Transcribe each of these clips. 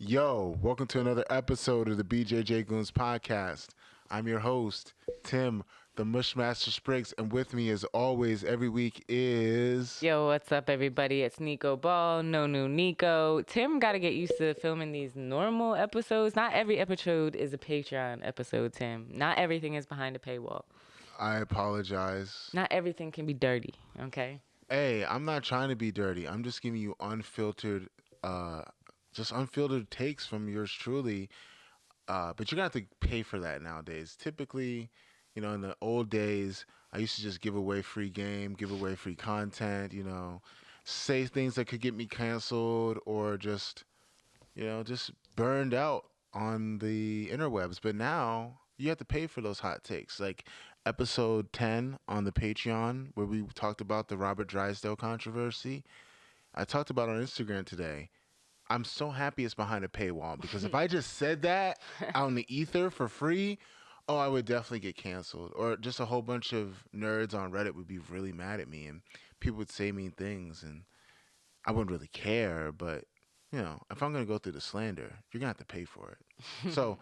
Yo, welcome to another episode of the Bjj Goons podcast. I'm your host, Tim, the Mushmaster Spriggs, and with me, as always, every week is. Yo, what's up, everybody? It's Nico Ball, no new Nico. Tim got to get used to filming these normal episodes. Not every episode is a Patreon episode, Tim. Not everything is behind a paywall. I apologize. Not everything can be dirty, okay? Hey, I'm not trying to be dirty. I'm just giving you unfiltered takes from yours truly. But you're gonna have to pay for that nowadays. Typically, in the old days, I used to just give away free game, give away free content. Say things that could get me canceled or just burned out on the interwebs. But now you have to pay for those hot takes. Like episode 10 on the Patreon, where we talked about the Robert Drysdale controversy. I talked about it on Instagram today. I'm so happy it's behind a paywall because if I just said that out in the ether for free, oh, I would definitely get canceled. Or just a whole bunch of nerds on Reddit would be really mad at me and people would say mean things and I wouldn't really care. But, if I'm going to go through the slander, you're going to have to pay for it. So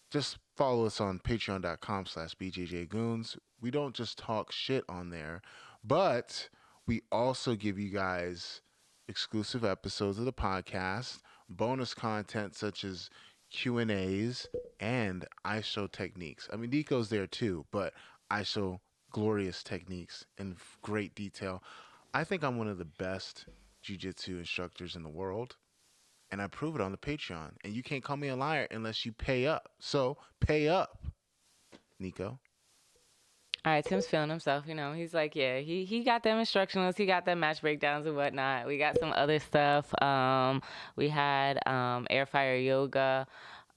just follow us on patreon.com/BJJ We don't just talk shit on there, but we also give you guys exclusive episodes of the podcast, bonus content such as Q&As, and I show techniques. I mean, Nico's there too, but I show glorious techniques in great detail. I think I'm one of the best jiu-jitsu instructors in the world, and I prove it on the Patreon. And you can't call me a liar unless you pay up. So, pay up, Nico. All right, Tim's feeling himself, He's like, yeah, he got them instructionals. He got them match breakdowns and whatnot. We got some other stuff. We had Air Fire Yoga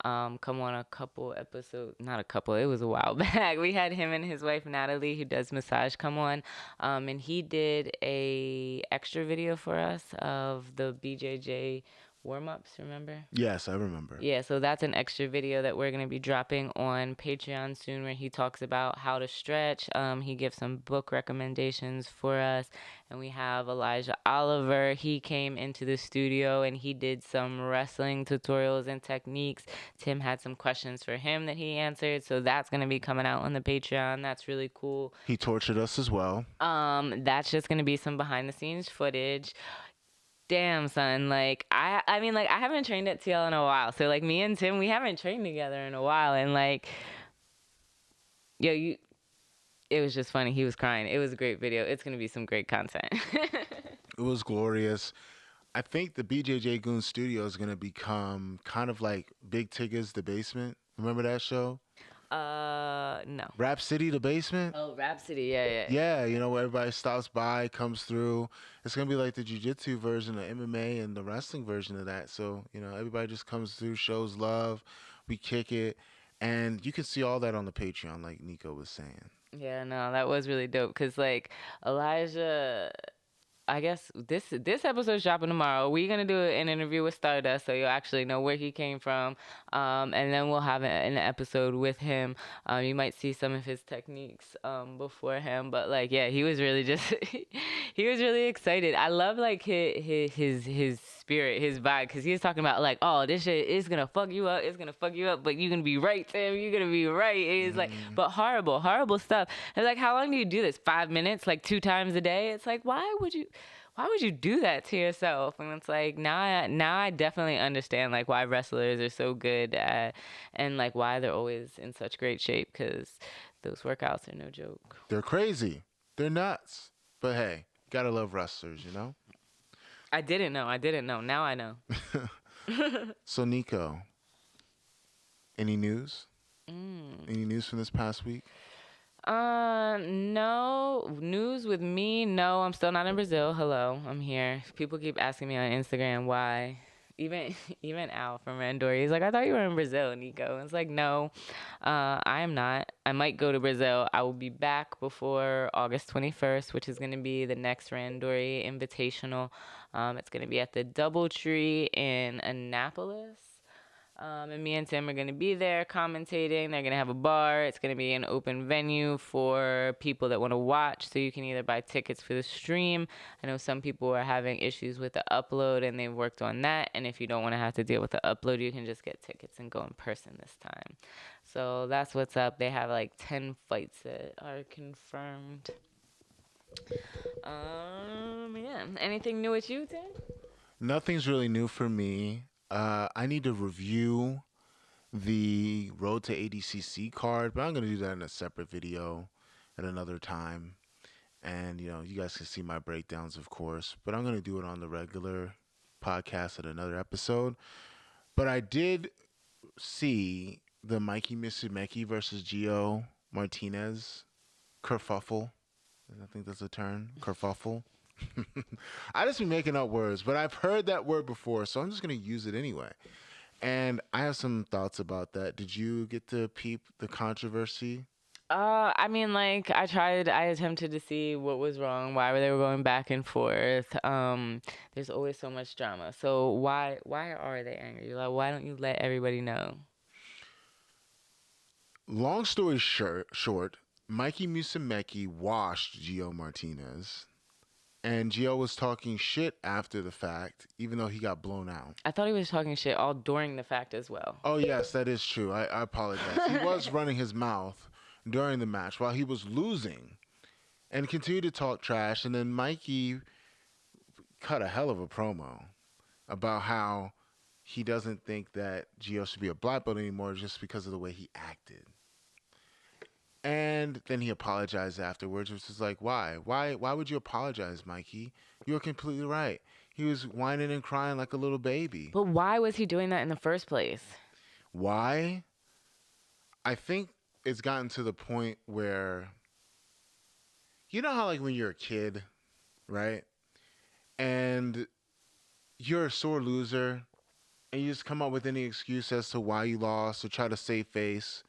come on a couple episodes. Not a couple. It was a while back. We had him and his wife, Natalie, who does massage, come on. And he did a extra video for us of the BJJ warm-ups, remember? Yes, I remember. Yeah, so that's an extra video that we're going to be dropping on Patreon soon where he talks about how to stretch. He gives some book recommendations for us. And we have Elijah Oliver. He came into the studio and he did some wrestling tutorials and techniques. Tim had some questions for him that he answered. So that's going to be coming out on the Patreon. That's really cool. He tortured us as well. That's just going to be some behind-the-scenes footage. Damn, son, I haven't trained at TL in a while. So, me and Tim, we haven't trained together in a while. And, it was just funny. He was crying. It was a great video. It's going to be some great content. It was glorious. I think the BJJ Goons studio is going to become kind of like Big Tigger's The Basement. Remember that show? No. Rap City, The Basement? Oh, Rhapsody, yeah. Yeah, where everybody stops by, comes through. It's going to be like the jiu-jitsu version of MMA and the wrestling version of that. So, everybody just comes through, shows love, we kick it. And you can see all that on the Patreon, like Nico was saying. Yeah, no, that was really dope. Because, Elijah... I guess this episode's dropping tomorrow. We're going to do an interview with Stardust so you'll actually know where he came from. And then we'll have an episode with him. You might see some of his techniques before him. But, he was really just... he was really excited. I love, his spirit, his vibe. Because he was talking about, oh, this shit is going to fuck you up. It's going to fuck you up. But you're going to be right, Tim. You're going to be right. And it's but horrible stuff. It's how long do you do this? 5 minutes? 2 times a day? It's why would you do that to yourself? And it's now I definitely understand why wrestlers are so good at, and why they're always in such great shape, because those workouts are no joke. They're crazy. They're nuts. But hey, gotta love wrestlers, I didn't know. Now I know. So Nico, any news? Any news from this past week? No news with me. No, I'm still not in Brazil. Hello, I'm here. People keep asking me on Instagram why. Even Al from Randori, he's I thought you were in Brazil, Nico. It's no, I am not. I might go to Brazil. I will be back before August 21st, which is going to be the next Randori Invitational. It's going to be at the Doubletree in Annapolis. And me and Tim are going to be there commentating. They're going to have a bar. It's going to be an open venue for people that want to watch. So you can either buy tickets for the stream. I know some people are having issues with the upload and they've worked on that. And if you don't want to have to deal with the upload, you can just get tickets and go in person this time. So that's what's up. They have like 10 fights that are confirmed. Yeah. Anything new with you, Tim? Nothing's really new for me. I need to review the Road to ADCC card, but I'm going to do that in a separate video at another time. And, you guys can see my breakdowns, of course, but I'm going to do it on the regular podcast at another episode. But I did see the Mikey Musumeci versus Gio Martinez kerfuffle. I think that's a term, kerfuffle. I just be making up words, but I've heard that word before, so I'm just going to use it anyway. And I have some thoughts about that. Did you get to peep the controversy? I mean, like, I attempted to see what was wrong, why they were going back and forth. There's always so much drama. So why are they angry? Like, why don't you let everybody know? Long story short, Mikey Musumeci washed Gio Martinez. And Gio was talking shit after the fact, even though he got blown out. I thought he was talking shit all during the fact as well. Oh, yes, that is true. I apologize. He was running his mouth during the match while he was losing and continued to talk trash. And then Mikey cut a hell of a promo about how he doesn't think that Gio should be a black belt anymore just because of the way he acted. And then he apologized afterwards, which is like, why? Why would you apologize, Mikey? You were completely right. He was whining and crying like a little baby. But why was he doing that in the first place? Why? I think it's gotten to the point where, you know how like when you're a kid, right? And you're a sore loser and you just come up with any excuse as to why you lost or try to save face.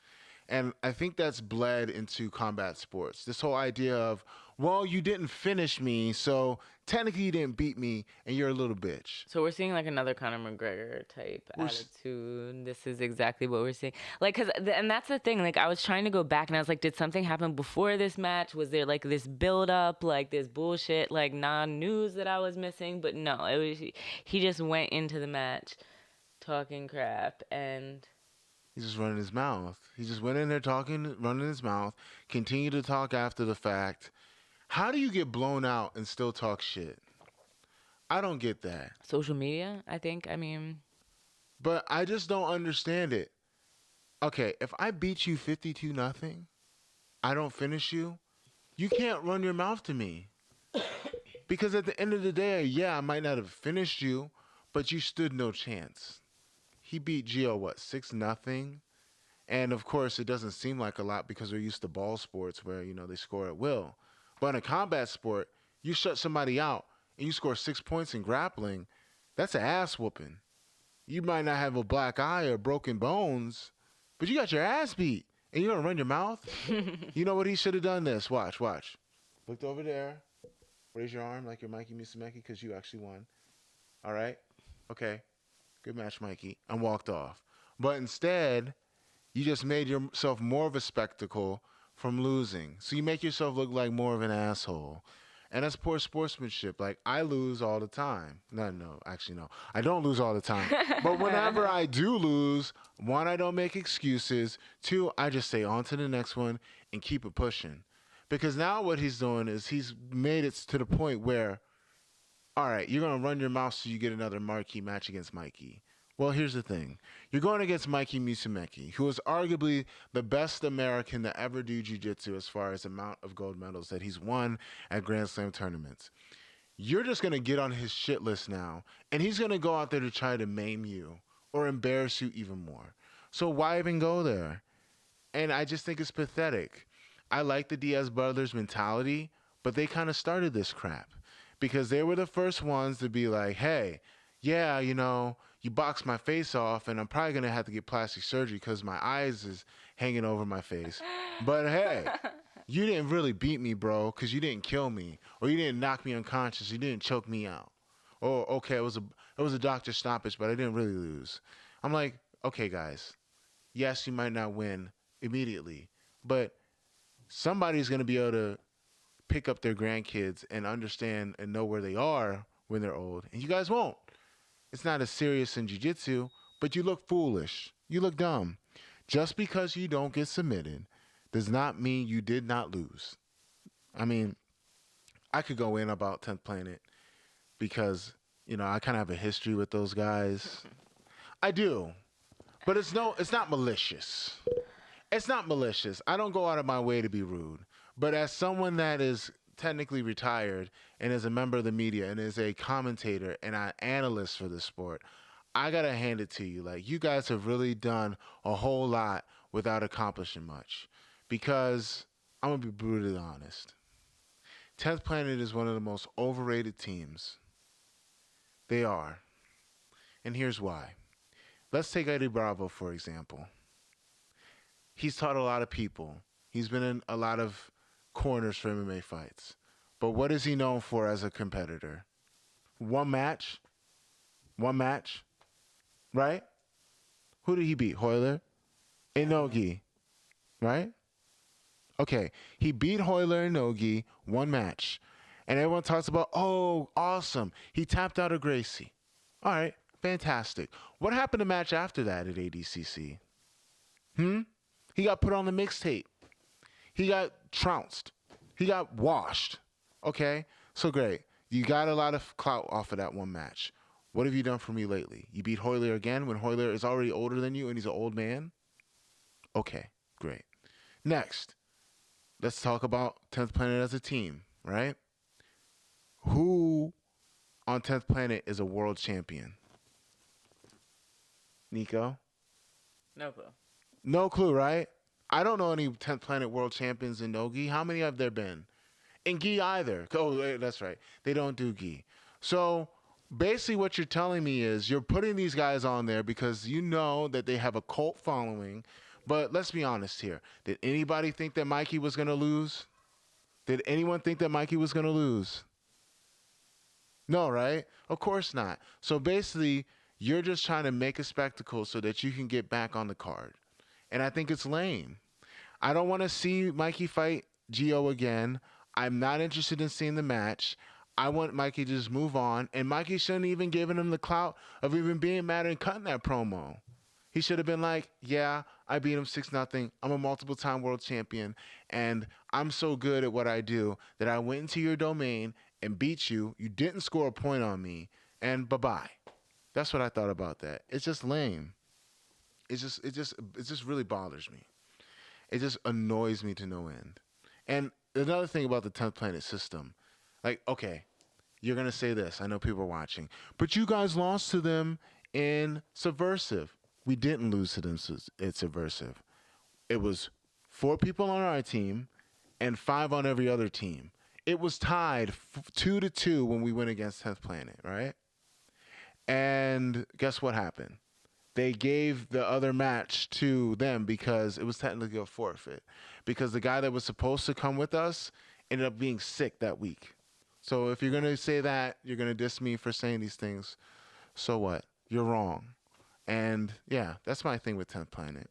And I think that's bled into combat sports. This whole idea of, well, you didn't finish me, so technically you didn't beat me, and you're a little bitch. So we're seeing like another Conor McGregor type attitude. This is exactly what we're seeing. Like, and that's the thing. Like, I was trying to go back, and I was like, did something happen before this match? Was there like this build up, like this bullshit, like non-news that I was missing? But no, it was he just went into the match talking crap and. He's just running his mouth. He just went in there talking, running his mouth, continued to talk after the fact. How do you get blown out and still talk shit? I don't get that. Social media, I think. I mean. But I just don't understand it. Okay, if I beat you 52-0, I don't finish you, you can't run your mouth to me. Because at the end of the day, yeah, I might not have finished you, but you stood no chance. He beat Gio, 6-0? And, of course, it doesn't seem like a lot because we're used to ball sports where, they score at will. But in a combat sport, you shut somebody out and you score 6 points in grappling, that's an ass whooping. You might not have a black eye or broken bones, but you got your ass beat. And you're going to run your mouth? You know what? He should have done this. Watch. Looked over there. Raise your arm like you're Mikey Musumeci because you actually won. All right? Okay. Good match, Mikey. And walked off. But instead, you just made yourself more of a spectacle from losing. So you make yourself look like more of an asshole. And that's poor sportsmanship. Like, I lose all the time. No. I don't lose all the time. But whenever I do lose, one, I don't make excuses. Two, I just say on to the next one and keep it pushing. Because now what he's doing is he's made it to the point where, all right, you're going to run your mouth so you get another marquee match against Mikey. Well, here's the thing. You're going against Mikey Musumeci, who is arguably the best American to ever do jiu-jitsu as far as amount of gold medals that he's won at Grand Slam tournaments. You're just going to get on his shit list now, and he's going to go out there to try to maim you or embarrass you even more. So why even go there? And I just think it's pathetic. I like the Diaz brothers' mentality, but they kind of started this crap. Because they were the first ones to be like, hey, yeah, you boxed my face off, and I'm probably going to have to get plastic surgery because my eyes is hanging over my face. But hey, you didn't really beat me, bro, because you didn't kill me. Or you didn't knock me unconscious. You didn't choke me out. Or, okay, it was a doctor stoppage, but I didn't really lose. I'm like, okay, guys, yes, you might not win immediately, but somebody's going to be able to pick up their grandkids and understand and know where they are when they're old, and you guys won't. It's not as serious in jiu-jitsu, but you look foolish. You look dumb. Just because you don't get submitted does not mean you did not lose. I mean, I could go in about 10th Planet because, I kind of have a history with those guys. I do. But it's not malicious. It's not malicious. I don't go out of my way to be rude. But as someone that is technically retired and is a member of the media and is a commentator and an analyst for this sport, I got to hand it to you. Like, you guys have really done a whole lot without accomplishing much. Because I'm going to be brutally honest. 10th Planet is one of the most overrated teams. They are. And here's why. Let's take Eddie Bravo, for example. He's taught a lot of people. He's been in a lot of corners for MMA fights. But what is he known for as a competitor? One match? Right? Who did he beat? Hoyler? Inogi. Right? Okay. He beat Hoyler and Inogi one match. And everyone talks about, oh, awesome. He tapped out of Gracie. All right. Fantastic. What happened to match after that at ADCC? He got put on the mixtape. He got trounced. He got washed. Okay? So great. You got a lot of clout off of that one match. What have you done for me lately? You beat Hoyler again when Hoyler is already older than you and he's an old man? Okay, great. Next, let's talk about 10th Planet as a team, right? Who on 10th Planet is a world champion? Nico? No clue. No clue, right? I don't know any 10th Planet world champions in no gi. How many have there been? In gi either. Oh, that's right. They don't do gi. So basically what you're telling me is you're putting these guys on there because you know that they have a cult following. But let's be honest here. Did anybody think that Mikey was going to lose? Did anyone think that Mikey was going to lose? No, right? Of course not. So basically, you're just trying to make a spectacle so that you can get back on the card. And I think it's lame. I don't want to see Mikey fight Gio again. I'm not interested in seeing the match. I want Mikey to just move on. And Mikey shouldn't even given him the clout of even being mad and cutting that promo. He should have been like, yeah, I beat him 6-0. I'm a multiple-time world champion. And I'm so good at what I do that I went into your domain and beat you. You didn't score a point on me. And bye-bye. That's what I thought about that. It's just lame. It just really bothers me. It just annoys me to no end. And another thing about the 10th Planet system, like, okay, you're going to say this. I know people are watching. But you guys lost to them in Subversive. We didn't lose to them at Subversive. It was 4 people on our team and 5 on every other team. It was tied 2-2 when we went against 10th Planet, right? And guess what happened? They gave the other match to them because it was technically a forfeit. Because the guy that was supposed to come with us ended up being sick that week. So if you're going to say that, you're going to diss me for saying these things. So what? You're wrong. And yeah, that's my thing with 10th Planet.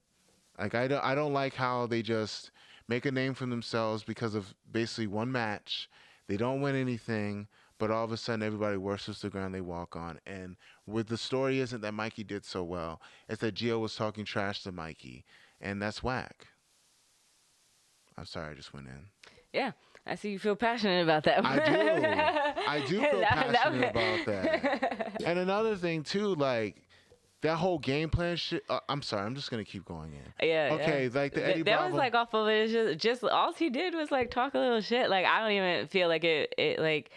Like, I don't like how they just make a name for themselves because of basically one match. They don't win anything, but all of a sudden everybody worships the ground they walk on. And with the story isn't that Mikey did so well. It's that Gio was talking trash to Mikey. And that's whack. I'm sorry, I just went in. Yeah, I see you feel passionate about that. I do feel passionate about that. And another thing, too, like, that whole game plan shit. I'm sorry, I'm just going to keep going in. Yeah. Okay, yeah. like the Eddie Bravo. That was like off of it. Just all he did was like talk a little shit. Like, I don't even feel like it like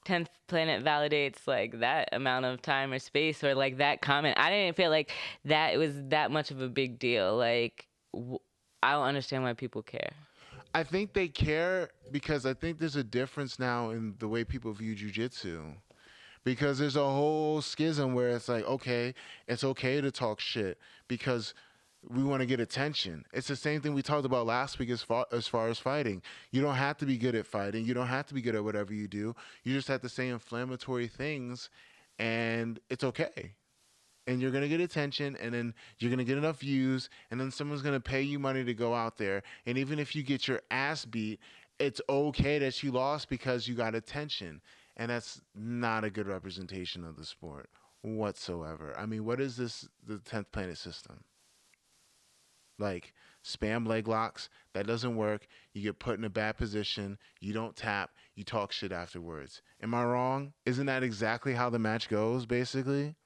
10th Planet validates like that amount of time or space or like that comment. I didn't feel like that it was that much of a big deal. Like, I don't understand why people care. I think they care because I think there's a difference now in the way people view jiu-jitsu. Because there's a whole schism where it's like, okay, it's okay to talk shit because we want to get attention. It's the same thing we talked about last week as far as fighting. You don't have to be good at fighting. You don't have to be good at whatever you do. You just have to say inflammatory things, and it's okay. and you're gonna get attention, and then you're gonna get enough views, and then someone's gonna pay you money to go out there, and even if you get your ass beat, it's okay that you lost because you got attention, and that's not a good representation of the sport whatsoever. I mean, what is this? The 10th planet system? Like spam leg locks, that doesn't work. You get put in a bad position. You don't tap. You talk shit afterwards. Am I wrong? Isn't that exactly how the match goes? Basically.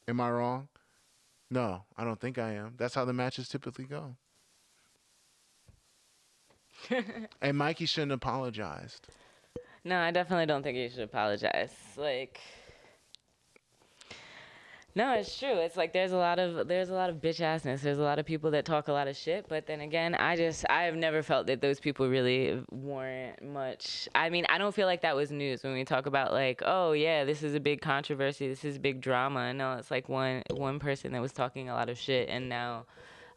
Am I wrong? No, I don't think I am. That's how the matches typically go. And Mikey shouldn't have apologized. No, I definitely don't think you should apologize. Like, no, it's true. It's like there's a lot of bitch assness. There's a lot of people that talk a lot of shit. But then again, I have never felt that those people really warrant much. I mean, I don't feel like that was news when we talk about like, oh yeah, this is a big controversy. This is big drama. No, it's like one person that was talking a lot of shit, and now,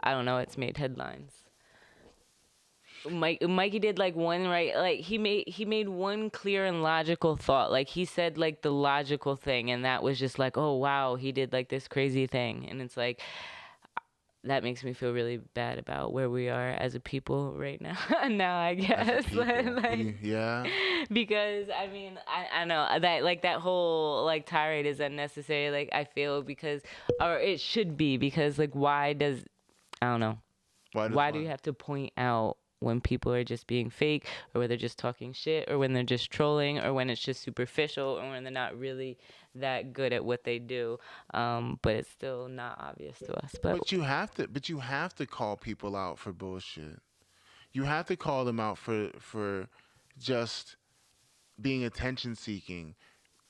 I don't know, it's made headlines. Mikey did like one right, like he made one clear and logical thought. Like he said like the logical thing, and that was just like, oh wow, he did like this crazy thing, and it's like that makes me feel really bad about where we are as a people right now. Now I guess like, yeah, because I mean I know that like that whole like tirade is unnecessary. Like I feel because, or it should be, because like why does, I don't know, why do you have to point out when people are just being fake, or when they're just talking shit, or when they're just trolling, or when it's just superficial, or when they're not really that good at what they do, but it's still not obvious to us. But you have to call people out for bullshit. You have to call them out for just being attention seeking.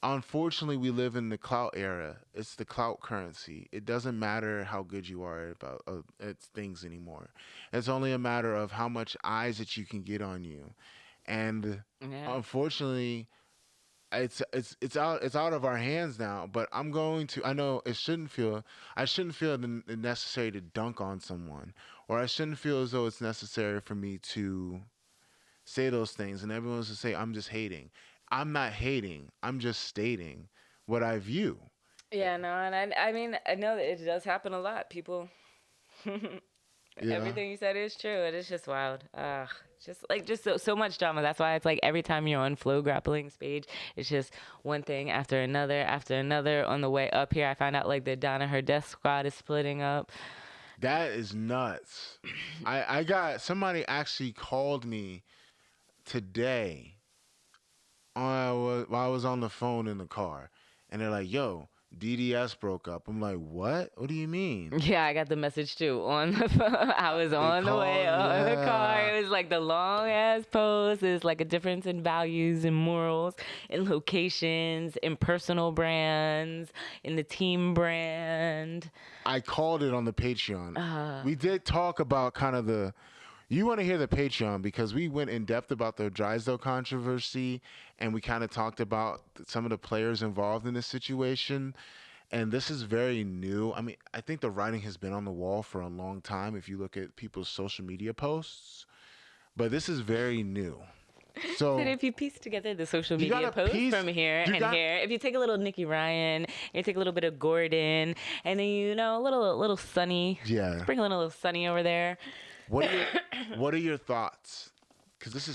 Unfortunately, we live in the clout era. It's the clout currency. It doesn't matter how good you are about it's things anymore. It's only a matter of how much eyes that you can get on you, and unfortunately, it's out of our hands now. But I'm going to. I know it shouldn't feel. I shouldn't feel necessary to dunk on someone, or I shouldn't feel as though it's necessary for me to say those things, and everyone's to say I'm just hating. I'm not hating. I'm just stating what I view. Yeah, no, and I mean, I know that it does happen a lot. People, everything you said is true. It is just wild. Just so much drama. That's why it's like every time you're on Flow Grappling's page, it's just one thing after another after another. On the way up here, I found out like the Donna Her Death Squad is splitting up. That is nuts. I got somebody actually called me today while I was on the phone in the car, and they're like, "Yo, DDS broke up." I'm like, "What? What do you mean?" Yeah, I got the message too on the phone. I was on the way on the car. It was like the long ass post. It's like a difference in values and morals, in locations, in personal brands, in the team brand. I called it on the Patreon. We did talk about kind of the. You want to hear the Patreon because we went in depth about the Drysdale controversy, and we kind of talked about some of the players involved in this situation. And this is very new. I mean, I think the writing has been on the wall for a long time if you look at people's social media posts. But this is very new. So if you piece together the social media posts from here and here, if you take a little Nikki Ryan, you take a little bit of Gordon, and then a little Sunny. Yeah. Bring a little Sunny over there. What are your thoughts? Because this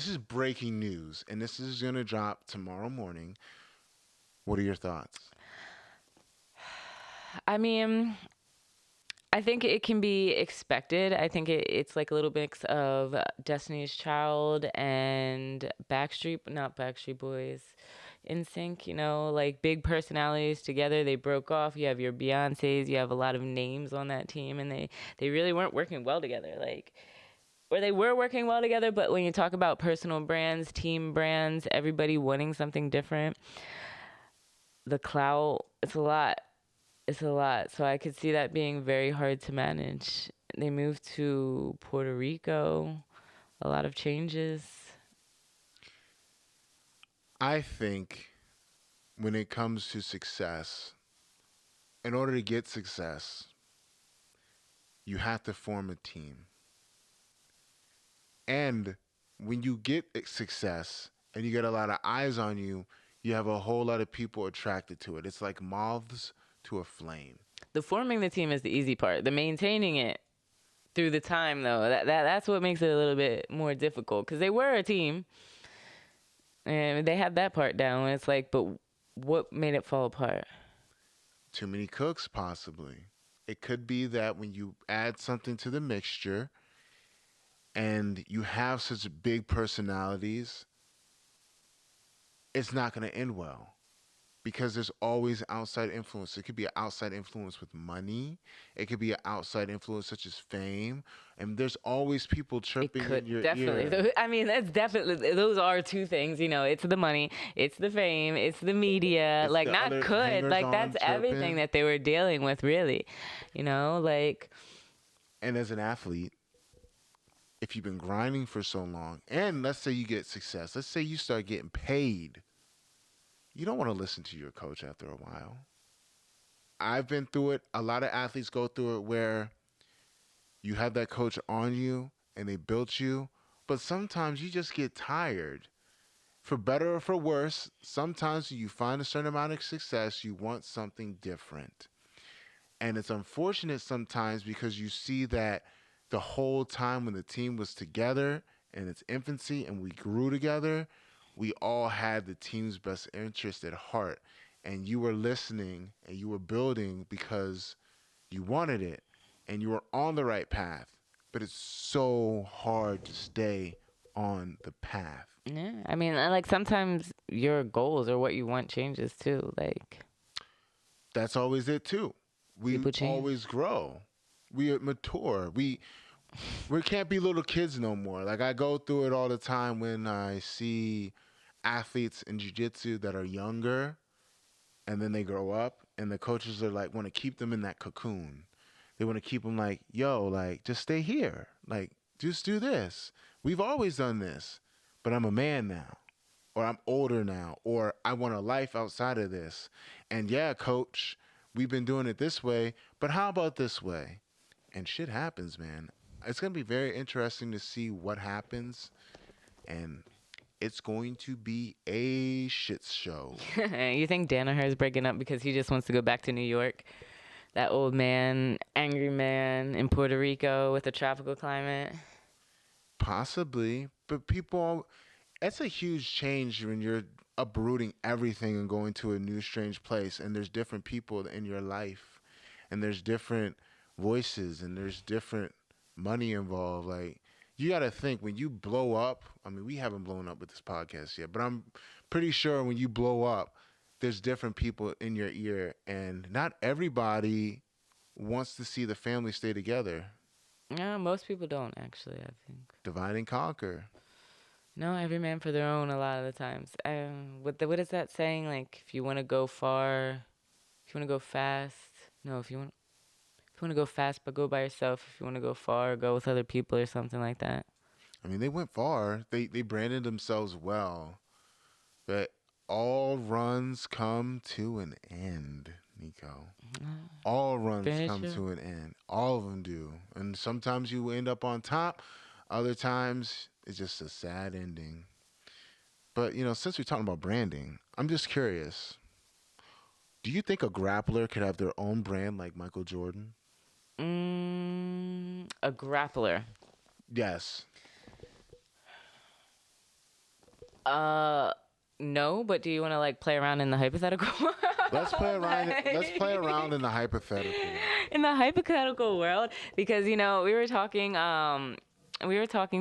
is breaking news, and this is gonna drop tomorrow morning. What are your thoughts? I mean, I think it can be expected. I think it's like a little mix of Destiny's Child and not Backstreet Boys, NSYNC, like big personalities together. They broke off. You have your Beyoncés. You have a lot of names on that team, and they really weren't working well together. Or they were working well together, but when you talk about personal brands, team brands, everybody wanting something different, the clout, it's a lot. It's a lot. So I could see that being very hard to manage. They moved to Puerto Rico. A lot of changes. I think when it comes to success, in order to get success, you have to form a team. And when you get success and you get a lot of eyes on you, you have a whole lot of people attracted to it. It's like moths to a flame. The forming the team is the easy part. The maintaining it through the time, though, that's what makes it a little bit more difficult. Because they were a team, and they had that part down. It's like, but what made it fall apart? Too many cooks, possibly. It could be that when you add something to the mixture and you have such big personalities, it's not going to end well because there's always outside influence. It could be an outside influence with money. It could be an outside influence such as fame. And there's always people It chirping in could your definitely. ear. I mean, that's definitely. Those are two things. It's the money, it's the fame, it's the media. It's Like, the not other could. hangers Like, on that's everything chirping. that they were dealing with, really. Like. And as an athlete, if you've been grinding for so long, and let's say you get success, let's say you start getting paid, you don't want to listen to your coach after a while. I've been through it. A lot of athletes go through it where you have that coach on you and they built you, but sometimes you just get tired. For better or for worse, sometimes when you find a certain amount of success, you want something different. And it's unfortunate sometimes because you see that the whole time when the team was together in its infancy and we grew together, we all had the team's best interest at heart. And you were listening and you were building because you wanted it and you were on the right path. But it's so hard to stay on the path. Yeah, I mean, like, sometimes your goals or what you want changes too. Like, That's always it too. We people change. always grow. We mature. We can't be little kids no more. Like, I go through it all the time when I see athletes in jiu-jitsu that are younger and then they grow up and the coaches are like want to keep them in that cocoon. They want to keep them like, yo, like, just stay here. Like, just do this. We've always done this, but I'm a man now, or I'm older now, or I want a life outside of this. And yeah, coach, we've been doing it this way, but how about this way? And shit happens, man. It's going to be very interesting to see what happens, and it's going to be a shit show. You think Danaher is breaking up because he just wants to go back to New York? That old man, angry man in Puerto Rico with a tropical climate. Possibly, but that's a huge change when you're uprooting everything and going to a new strange place, and there's different people in your life, and there's different voices, and there's different money involved. Like, you got to think when you blow up. I mean, we haven't blown up with this podcast yet, but I'm pretty sure when you blow up, there's different people in your ear, and not everybody wants to see the family stay together. No, most people don't, actually, I think. Divide and conquer. No, every man for their own a lot of the times. What is that saying? Like, if you want to go far, if you want to go fast. No, if you want to go fast, but go by yourself. If you want to go far, go with other people or something like that. I mean, they went far. They branded themselves well. But all runs come to an end, Nico. All runs come to an end. All of them do. And sometimes you end up on top. Other times, it's just a sad ending. But, since we're talking about branding, I'm just curious. Do you think a grappler could have their own brand like Michael Jordan? A grappler. Yes. No, but do you want to like play around in the hypothetical? Let's play around. Let's play around in the hypothetical. In the hypothetical world, because we were talking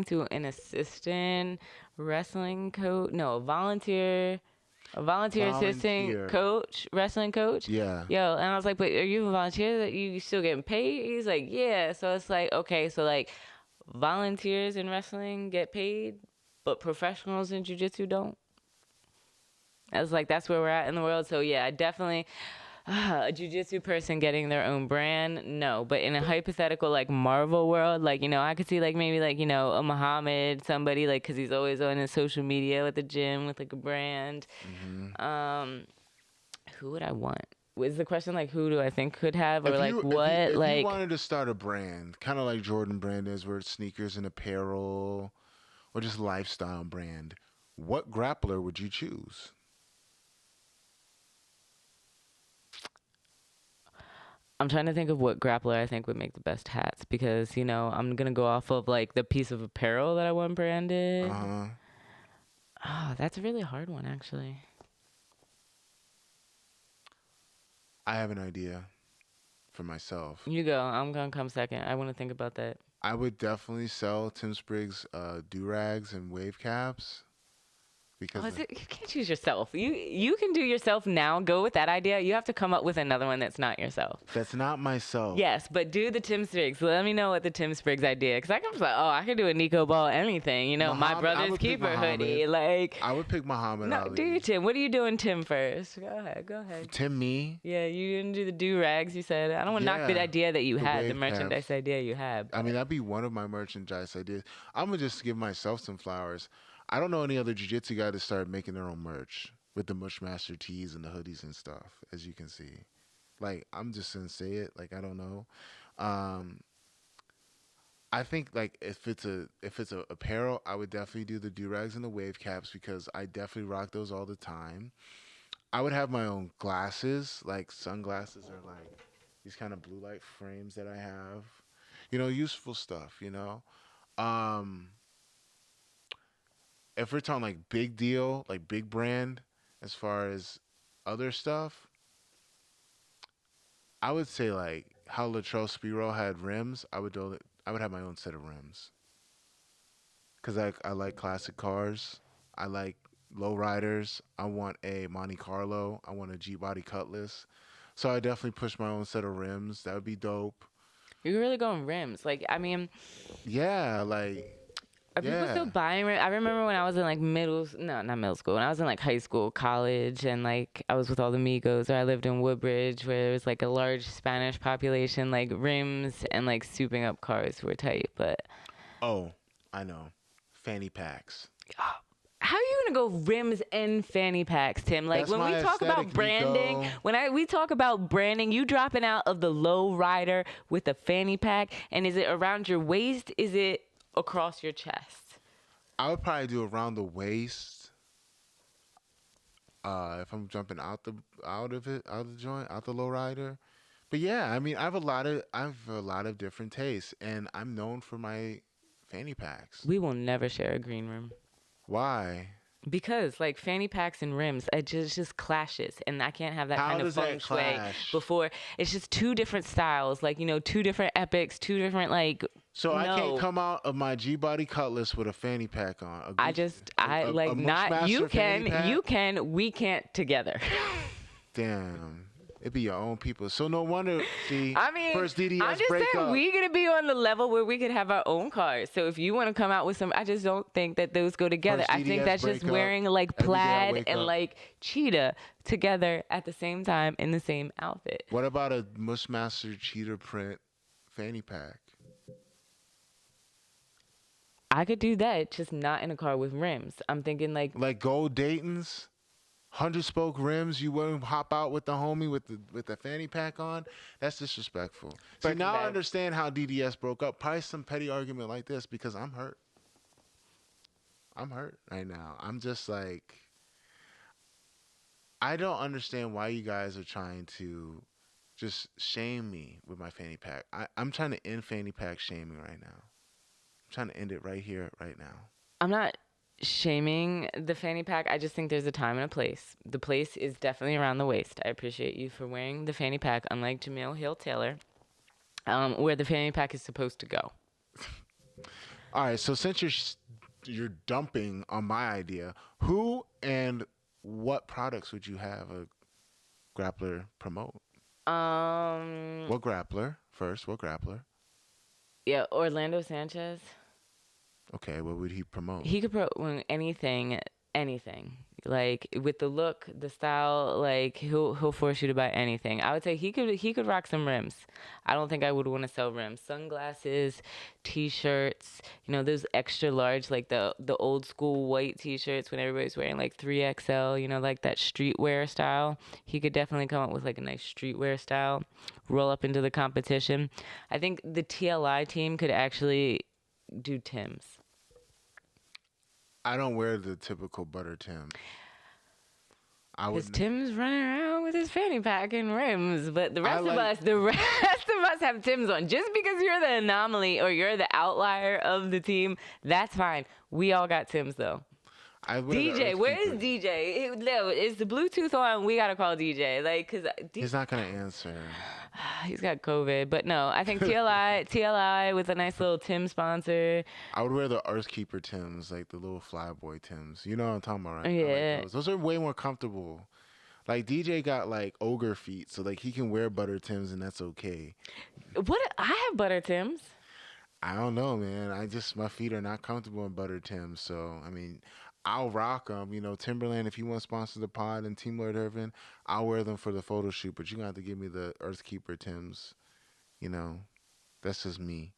to an assistant wrestling coach, no, a volunteer assistant coach, wrestling coach. Yeah. Yo, and I was like, but are you a volunteer? That you still getting paid? He's like, yeah. So it's like, okay, so like volunteers in wrestling get paid, but professionals in jiu-jitsu don't. I was like, that's where we're at in the world. So yeah, definitely a jiu-jitsu person getting their own brand, no. But in a hypothetical like Marvel world, like, I could see like maybe like, a Muhammad, somebody like, because he's always on his social media with the gym with like a brand. Mm-hmm. Who would I want? Was the question like who do I think could have, or If like you wanted to start a brand, kind of like Jordan brand is, where it's sneakers and apparel, or just lifestyle brand, what grappler would you choose? I'm trying to think of what grappler I think would make the best hats because, I'm going to go off of like the piece of apparel that I want branded. Uh-huh. Oh, that's a really hard one, actually. I have an idea for myself. You go. I'm going to come second. I want to think about that. I would definitely sell Tim Spriggs do-rags and wave caps because You can't choose yourself. You can do yourself now. Go with that idea. You have to come up with another one that's not yourself. that's not myself. Yes, but do the Tim Spriggs. Let me know what the Tim Spriggs idea. Because I can be like, I could do a Nico Ball anything. My I brother's would pick keeper Muhammad. hoodie. Like, I would pick Muhammad no, Ali. do your Tim. What are you doing, Tim, first? Go ahead. Tim, me? Yeah, you didn't do the do-rags. You said, I don't want to knock the Yeah, idea that you the had, the wave merchandise caps. idea you had. I mean, that'd be one of my merchandise ideas. I'm going to just give myself some flowers. I don't know any other jiu-jitsu guy to start making their own merch with the Mushmaster tees and the hoodies and stuff, as you can see. Like, I'm just going to say it. Like, I don't know. I think, like, if it's a apparel, I would definitely do the do-rags and the wave caps because I definitely rock those all the time. I would have my own glasses, like sunglasses or like these kind of blue light frames that I have. Useful stuff, If we're talking like big deal, like big brand, as far as other stuff, I would say like how Latrell Spiro had rims. I would have my own set of rims because I like classic cars. I like lowriders. I want a Monte Carlo. I want a G-body Cutlass. So I definitely push my own set of rims. That would be dope. You're really going rims. Like, I mean, yeah, like. are people still buying rims? I remember when I was in like not middle school, when I was in like high school, college, and like I was with all the Migos, or I lived in Woodbridge where there was like a large Spanish population, like rims and like souping up cars were tight, but. Oh, I know. Fanny packs. How are you gonna go rims and fanny packs, Tim? Like, That's when we my talk about aesthetic, branding, Nico. we talk about branding, you dropping out of the low rider with a fanny pack, and is it around your waist? Is it across your chest? I would probably do around the waist. If I'm jumping out the joint, out the low rider. But yeah, I mean, I have a lot of different tastes, and I'm known for my fanny packs. We will never share a green room. Why? Because like fanny packs and rims, it just clashes, and I can't have that How kind of does that feng shui clash? before. It's just two different styles, like two different epics, two different like. So I can't come out of my G-body Cutlass with a fanny pack on. I not you can, we can't together. Damn. It be your own people. So no wonder, see, I mean, first DDS I'm just breakup. saying we're going to be on the level where we could have our own cars. So if you want to come out with some, I just don't think that those go together. First I think DDS that's just breakup, wearing like every day I plaid wake and up. like cheetah together at the same time in the same outfit. What about a Mushmaster cheetah print fanny pack? I could do that, just not in a car with rims. I'm thinking like gold Dayton's, 100-spoke rims. You wouldn't hop out with the homie with the fanny pack on. That's disrespectful. See, now I understand how DDS broke up. Probably some petty argument like this because I'm hurt. I'm hurt right now. I'm just like, I don't understand why you guys are trying to just shame me with my fanny pack. I'm trying to end fanny pack shaming right now. I'm trying to end it right here, right now. I'm not shaming the fanny pack. I just think there's a time and a place. The place is definitely around the waist. I appreciate you for wearing the fanny pack, unlike Jamil Hill Taylor, where the fanny pack is supposed to go. All right, so since you're dumping on my idea, who and what products would you have a grappler promote? What grappler first? What grappler? Yeah, Orlando Sanchez. Okay, what would he promote? He could promote anything. Like with the look, the style, like he'll force you to buy anything. I would say he could rock some rims. I don't think I would want to sell rims. Sunglasses, t-shirts, those extra large, like the old school white t-shirts when everybody's wearing like 3XL, like that streetwear style. He could definitely come up with like a nice streetwear style, roll up into the competition. I think the TLI team could actually do Tim's. I don't wear the typical butter Tim. Because Tim's running around with his fanny pack and rims, but the I rest of like- us, have Timbs on. Just because you're the anomaly or you're the outlier of the team, that's fine. We all got Timbs though. I wear the DJ, where is Earthkeeper. DJ? No, is the Bluetooth on? We gotta call DJ, like, cause He's not gonna answer. he's got COVID. But no, I think TLI with a nice little Tim sponsor. I would wear the Earthkeeper Tims, like the little flyboy Tims. You know what I'm talking about, right? I Yeah. like those are way more comfortable. Like DJ got like ogre feet, so like he can wear butter Tims and that's okay. What? I have butter Tims. I don't know, man. My feet are not comfortable in butter Tims, so I mean, I'll rock them. You know, Timberland, if you want to sponsor the pod and Team Lord Irvin, I'll wear them for the photo shoot. But you're gonna have to give me the Earthkeeper Tims. You know, that's just me.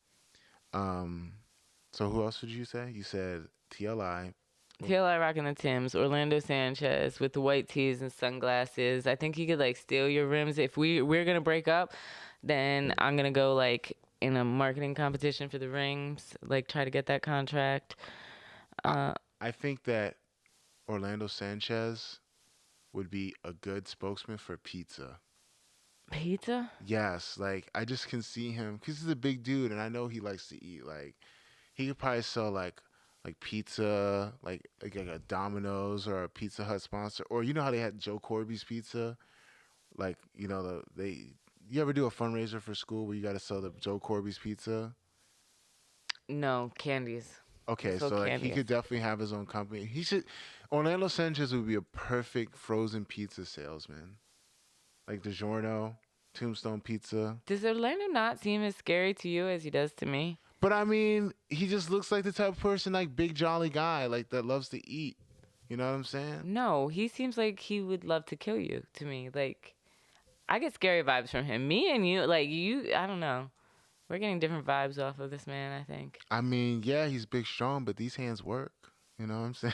So who else did you say? You said TLI. TLI rocking the Tims. Orlando Sanchez with the white tees and sunglasses. I think he could like steal your rims. If we're gonna break up, then I'm gonna go like in a marketing competition for the rings. Like try to get that contract. I think that Orlando Sanchez would be a good spokesman for pizza. Pizza? Yes, like I just can see him because he's a big dude, and I know he likes to eat. Like he could probably sell like pizza, like a Domino's or a Pizza Hut sponsor, or you know how they had Joe Corby's Pizza, like you know You ever do a fundraiser for school where you got to sell the Joe Corby's Pizza? No, candies. Okay, So so like he candies. could definitely have his own company. Orlando Sanchez would be a perfect frozen pizza salesman. Like DiGiorno, Tombstone Pizza. Does Orlando not seem as scary to you as he does to me? But I mean, he just looks like the type of person, like big jolly guy, like that loves to eat. You know what I'm saying? No, he seems like he would love to kill you to me. Like, I get scary vibes from him. Me and you, like you, I don't know. We're getting different vibes off of this man, I think. I mean, yeah, he's big, strong, but these hands work. You know what I'm saying?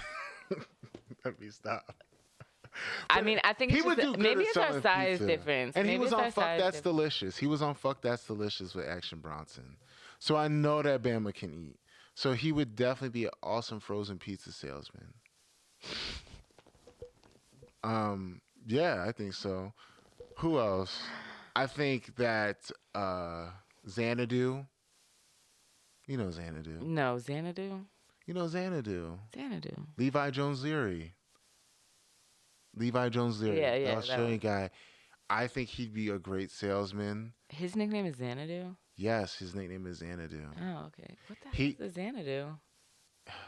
Let me stop. I mean, I think He it's would just, do good maybe at it's our selling size pizza. difference. And Maybe he was it's our on Fuck size That's difference. Delicious. He was on Fuck That's Delicious with Action Bronson. So I know that Bama can eat. So he would definitely be an awesome frozen pizza salesman. Yeah, I think so. Who else? I think that Xanadu. You know Xanadu. No, Xanadu? You know Xanadu. Xanadu. Levi Jones Leary. Levi Jones Leary. Yeah, the that Australian one. guy. I think he'd be a great salesman. His nickname is Xanadu? Yes, his nickname is Xanadu. Oh, okay. What the He- hell is a Xanadu?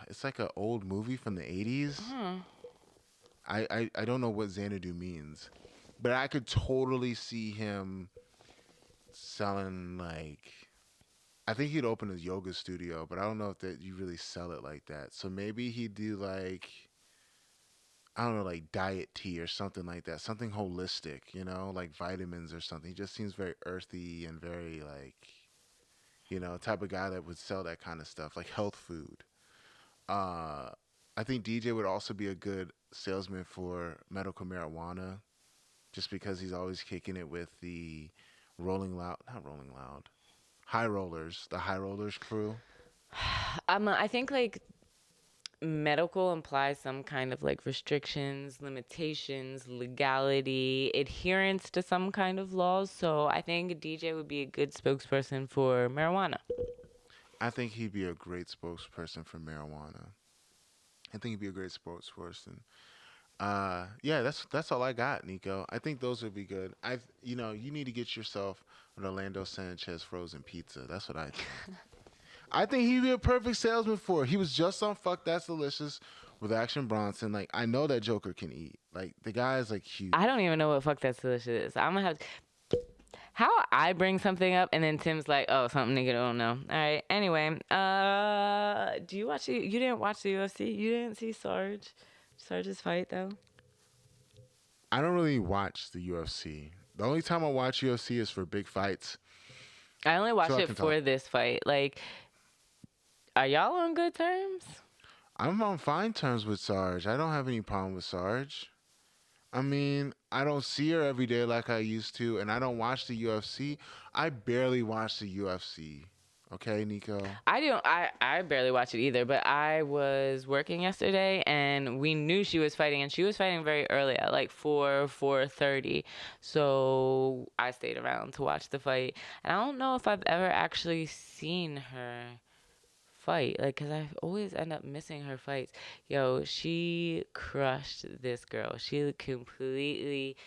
It's like an old movie from the 80s. Huh. I don't know what Xanadu means, but I could totally see him selling like. I think he'd open a yoga studio, but I don't know if that you really sell it like that. So maybe he'd do like, I don't know, like diet tea or something like that, something holistic, you know, like vitamins or something. He just seems very earthy and very like, you know, type of guy that would sell that kind of stuff, like health food. I think DJ would also be a good salesman for medical marijuana, just because he's always kicking it with the high rollers, the high rollers crew. I think like medical implies some kind of like restrictions, limitations, legality, adherence to some kind of laws. So I think a DJ would be a good spokesperson for marijuana. I think he'd be a great spokesperson for marijuana. I think he'd be a great spokesperson. Yeah, that's all I got, Nico. I think those would be good. You need to get yourself an Orlando Sanchez frozen pizza. That's what I think. I think he'd be a perfect salesman for it. He was just on Fuck That's Delicious with Action Bronson. Like, I know that Joker can eat. Like, the guy is like huge. I don't even know what Fuck That's Delicious is. I'm gonna have to... How I bring something up and then Tim's like, oh, something nigga don't know. All right. Anyway, do you watch you didn't watch the UFC? You didn't see Sarge's fight though? I don't really watch the UFC. The only time I watch UFC is for big fights. I only watched So I it can for talk. this fight. Like, are y'all on good terms? I'm on fine terms with Sarge. I don't have any problem with Sarge. I mean, I don't see her every day like I used to, and I don't watch the UFC. I barely watch the UFC. Okay, Nico. I don't. I barely watch it either. But I was working yesterday, and we knew she was fighting, and she was fighting very early at like 4:30. So I stayed around to watch the fight, and I don't know if I've ever actually seen her fight, like, cause I always end up missing her fights. Yo, she crushed this girl. She completely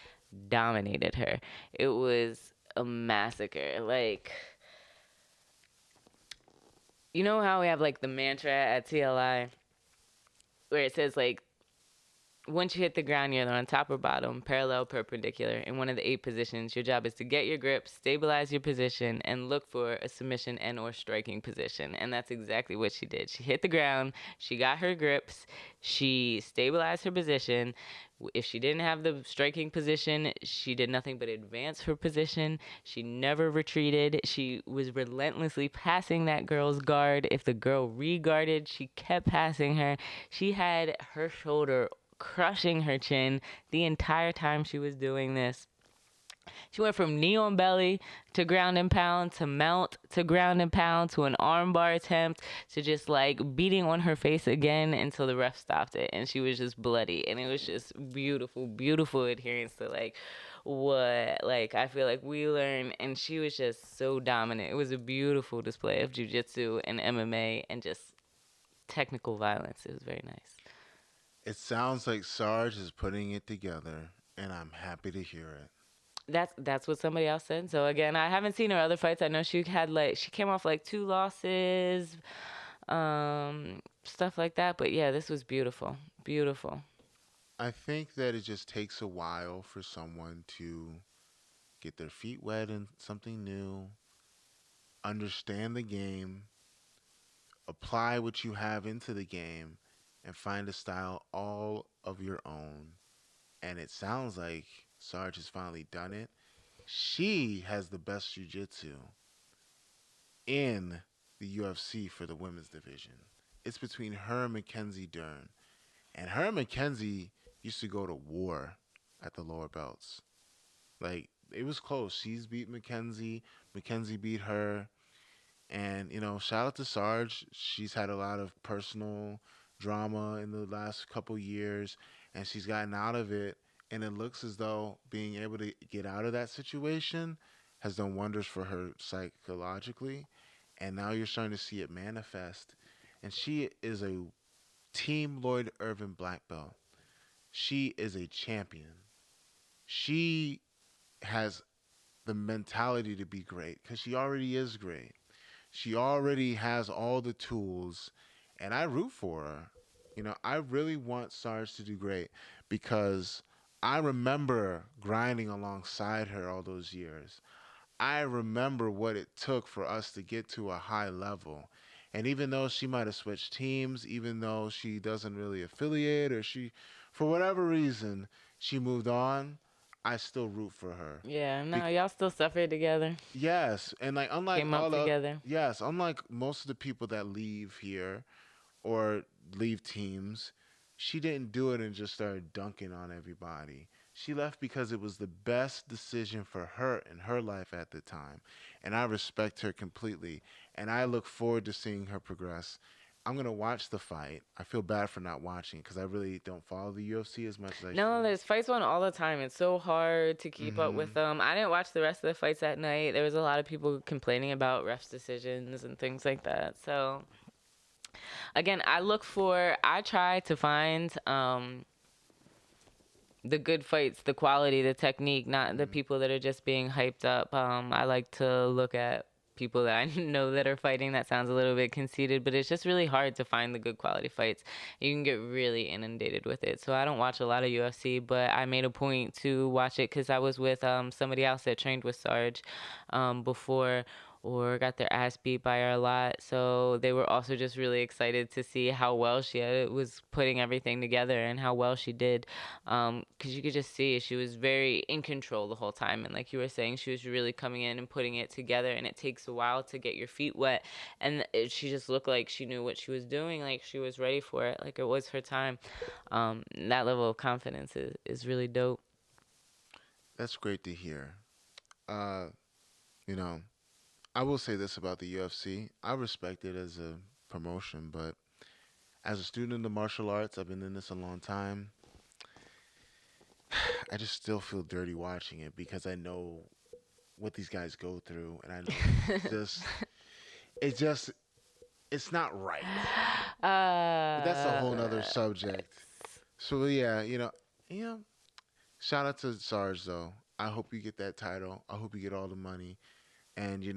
dominated her. It was a massacre. Like, you know how we have like the mantra at TLI where it says like once you hit the ground, you're on top or bottom, parallel, perpendicular, in one of the 8 positions. Your job is to get your grip, stabilize your position, and look for a submission and or striking position. And that's exactly what she did. She hit the ground, she got her grips, she stabilized her position. If she didn't have the striking position, she did nothing but advance her position. She never retreated. She was relentlessly passing that girl's guard. If the girl re-guarded, she kept passing her. She had her shoulder crushing her chin the entire time she was doing this. She went from knee on belly to ground and pound to mount to ground and pound to an armbar attempt to just like beating on her face again until the ref stopped it, and she was just bloody, and it was just beautiful, beautiful adherence to like what like I feel like we learned, and she was just so dominant. It was a beautiful display of jiu-jitsu and MMA and just technical violence. It was very nice. It sounds like Sarge is putting it together, and I'm happy to hear it. That's what somebody else said. So again, I haven't seen her other fights. I know she had like she came off like 2 losses, stuff like that. But yeah, this was beautiful, beautiful. I think that it just takes a while for someone to get their feet wet in something new, understand the game, apply what you have into the game, and find a style all of your own. And it sounds like Sarge has finally done it. She has the best jiu-jitsu in the UFC for the women's division. It's between her and Mackenzie Dern. And her and Mackenzie used to go to war at the lower belts. Like, it was close. She's beat Mackenzie. Mackenzie beat her. And, shout out to Sarge. She's had a lot of personal drama in the last couple years, and she's gotten out of it. And it looks as though being able to get out of that situation has done wonders for her psychologically. And now you're starting to see it manifest. And she is a Team Lloyd Irvin black belt. She is a champion. She has the mentality to be great because she already is great. She already has all the tools, and I root for her. I really want Sarge to do great because I remember grinding alongside her all those years. I remember what it took for us to get to a high level. And even though she might have switched teams, even though she doesn't really affiliate or for whatever reason, she moved on, I still root for her. Yeah, no, Be- y'all still suffered together. yes, and like Came up together. unlike most of the people that leave here or leave teams, she didn't do it and just started dunking on everybody. She left because it was the best decision for her in her life at the time. And I respect her completely. And I look forward to seeing her progress. I'm going to watch the fight. I feel bad for not watching because I really don't follow the UFC as much as I No, should. there's fights on all the time. It's so hard to keep up Hmm. with them. I didn't watch the rest of the fights that night. There was a lot of people complaining about refs' decisions and things like that. So again, I try to find the good fights, the quality, the technique, not the people that are just being hyped up. I like to look at people that I know that are fighting. That sounds a little bit conceited, but it's just really hard to find the good quality fights. You can get really inundated with it. So I don't watch a lot of UFC, but I made a point to watch it because I was with somebody else that trained with Sarge before, or got their ass beat by her a lot. So they were also just really excited to see how well was putting everything together and how well she did. Because you could just see she was very in control the whole time. And like you were saying, she was really coming in and putting it together. And it takes a while to get your feet wet. And she just looked like she knew what she was doing. Like she was ready for it. Like it was her time. That level of confidence is really dope. That's great to hear. Uh, you know, I will say this about the UFC. I respect it as a promotion, but as a student in the martial arts, I've been in this a long time. I just still feel dirty watching it because I know what these guys go through, and I know it just, it's not right. But that's a whole nother uh, subject. So yeah, yeah. Shout out to Sarge though. I hope you get that title. I hope you get all the money, and you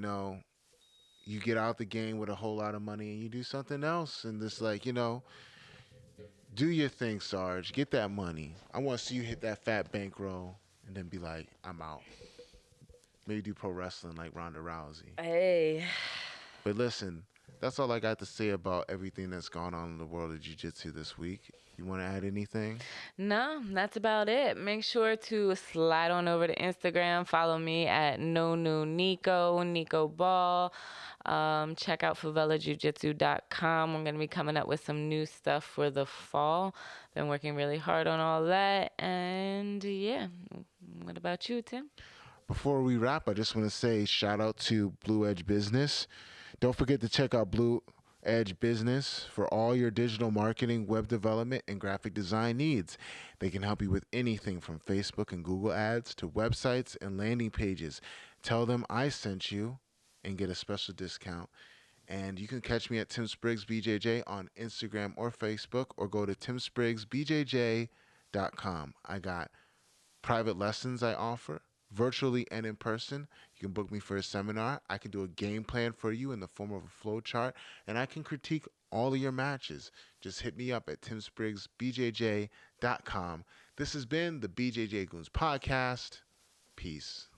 get out the game with a whole lot of money, and you do something else, and just like do your thing, Sarge. Get that money. I want to see you hit that fat bankroll, and then be like, I'm out. Maybe do pro wrestling like Ronda Rousey. hey. But listen, that's all I got to say about everything that's gone on in the world of jiu-jitsu this week. You want to add anything? No, that's about it. Make sure to slide on over to Instagram. Follow me at No New Nico, Nico Ball. Check out favelajujitsu.com. We're going to be coming up with some new stuff for the fall. Been working really hard on all that. And yeah, what about you, Tim? Before we wrap, I just want to say shout out to Blue Edge Business. Don't forget to check out Blue Edge Business for all your digital marketing, web development, and graphic design needs. They can help you with anything from Facebook and Google ads to websites and landing pages. Tell them I sent you and get a special discount. And you can catch me at Tim Spriggs BJJ on Instagram or Facebook, or go to timspriggsbjj.com. I got private lessons I offer, virtually and in person. You can book me for a seminar. I can do a game plan for you in the form of a flow chart, and I can critique all of your matches. Just hit me up at timspriggsbjj.com. This has been the BJJ Goons podcast. Peace.